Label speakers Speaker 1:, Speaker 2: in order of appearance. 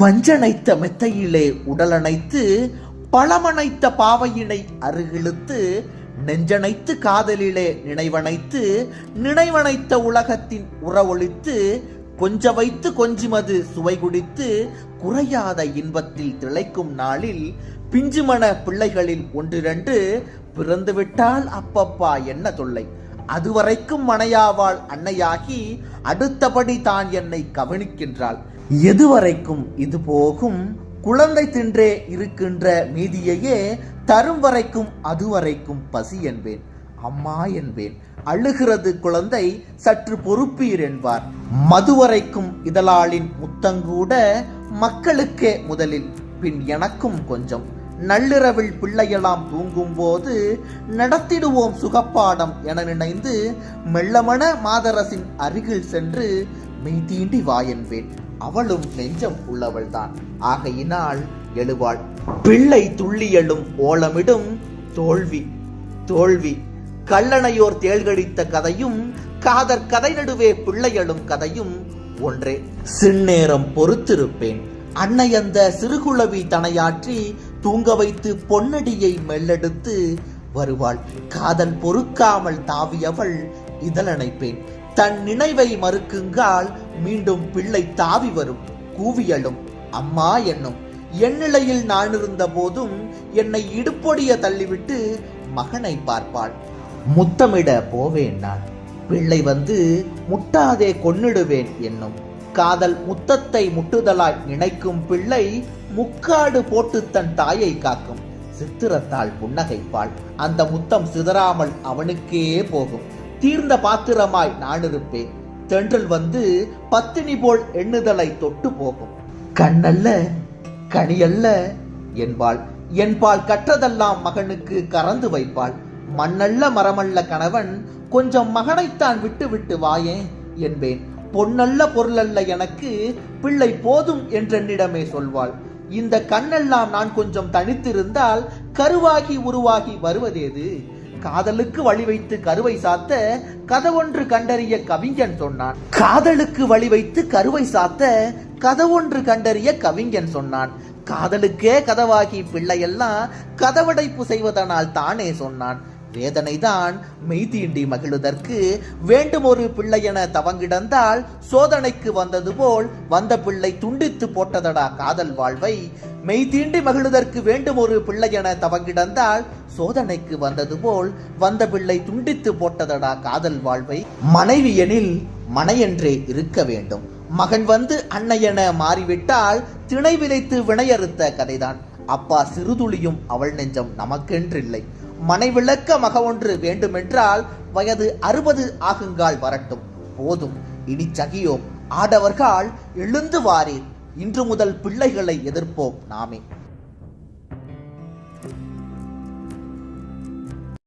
Speaker 1: பஞ்சனைத்த மெத்தையிலே உடலணைத்து பழமனைத்த பாவையினை அருகிழுத்து நெஞ்சனைத்து காதலிலே நினைவனைத்து நினைவனைத்த உலகத்தின் உறவொழித்து கொஞ்ச வைத்து கொஞ்சிமது சுவை குடித்து குறையாத இன்பத்தில் திளைக்கும் நாளில் பிஞ்சுமன பிள்ளைகளில் ஒன்றிரண்டு பிறந்துவிட்டால் அப்பப்பா என்ன தொல்லை, அதுவரைக்கும் மனையாவாள் அன்னையாகி அடுத்தபடி தான் என்னை கவனிக்கின்றாள். எதுவரைக்கும் இது போகும், குழந்தை தின்றே இருக்கின்ற மீதியையே தரும் வரைக்கும் அதுவரைக்கும் பசி என்பேன், அம்மா என்பேன். அழுகிறது குழந்தை சற்று பொறுப்பீர் என்பார். மதுவரைக்கும் இதழாளின் முத்தங்கூட மக்களுக்கே முதலில், பின் எனக்கும் கொஞ்சம். நள்ளிரவில் பிள்ளையெல்லாம் தூங்கும் போது நடத்திடுவோம் சுகப்பாடம் என நினைந்து மெல்லமன மாதரசின் அருகில் சென்று மெய் தீண்டி வா என்பேன். அவளும் நெஞ்சம் உள்ளவள்தான், ஆகையினால் எழுவாள். பிள்ளை துள்ளியலும் ஓலமிடும் தோல்வி தோல்வி, கல்லணையோர் தேள்கடித்த கதையும் காதற் கதை நடுவே பிள்ளையலும் கதையும் ஒன்றே. சின்னேரம் பொறுத்திருப்பேன். அன்னை அந்த சிறுகுளவி தனையாற்றி தூங்க வைத்து பொன்னடியை மெல்லெடுத்து வருவாள். காதல் பொறுக்காமல் தாவியவள் இதழணைப்பேன். தன் நினைவை மறுக்குங்கால் மீண்டும் பிள்ளை தாவி வரும், கூவியலும் அம்மா என்னும். என் நிலையில் நான் இருந்த போதும் என்னை இடுப்பொடிய தள்ளிவிட்டு மகனை பார்ப்பாள். முத்தமிட போவேன் நான், பிள்ளை வந்து முட்டாதே கொன்னிடுவேன் என்னும். காதல் முத்தத்தை முட்டுதலாய் நினைக்கும் பிள்ளை முக்காடு போட்டு தன் தாயை காக்கும். சித்திரத்தால் புன்னகைப்பாள். அந்த முத்தம் சிதறாமல் அவனுக்கே போகும். தீர்ந்த பாத்திரமாய் நான் இருப்பேன். தென்றல் வந்து பத்தினி போல் எண்ணுதலை தொட்டு போகும். கண்ணல்ல கனியல்ல என்பாள். என்பாள் கற்றதெல்லாம் மகனுக்கு கறந்து வைப்பாள். மண்ணல்ல மரமல்ல கணவன், கொஞ்சம் மகனைத்தான் விட்டு விட்டு வாயேன் என்பேன். பொன்னல்ல பொருளல்ல எனக்கு, பிள்ளை போதும் என்றென்னிடமே சொல்வாள். இந்த கண்ணெல்லாம் நான் கொஞ்சம் தனித்திருந்தால் கருவாகி உருவாகி வருவதேது? காதலுக்கு வழி வைத்து கருவை சாத்த கதவொன்று கண்டறிய கவிஞன் சொன்னான். காதலுக்கு வழி வைத்து கருவை சாத்த கதவொன்று கண்டறிய கவிஞன் சொன்னான். காதலுக்கே கதவாகி பிள்ளையெல்லாம் கதவடைப்பு செய்வதனால் தானே சொன்னான். வேதனைதான் மெய் தீண்டி மகிழுதற்கு வேண்டும் ஒரு பிள்ளையென தவங்கிடந்தால் சோதனைக்கு வந்தது போல் வந்த பிள்ளை துண்டித்து போட்டதடா காதல் வாழ்வை. மெய் தீண்டி மகிழுதற்கு வேண்டும் ஒரு பிள்ளையென தவங்கிடந்தால் சோதனைக்கு வந்தது போல் வந்த பிள்ளை துண்டித்து போட்டதடா காதல் வாழ்வை. மனைவி எனில் மனையென்றே இருக்க வேண்டும். மகன் வந்து அன்னையென மாறிவிட்டால் திணை விதைத்து வினையறுத்த கதைதான். அப்பா சிறுதுளியும் அவள் நெஞ்சம் நமக்கென்றில்லை. மனை விளக்க மக ஒன்று வேண்டுமென்றால் வயது 60 ஆகுங்கால் வரட்டும், போதும் இனி சகியோம். ஆடவர்கள் எழுந்து வாரீர், இன்று முதல் பிள்ளைகளை எதிர்ப்போம் நாமே.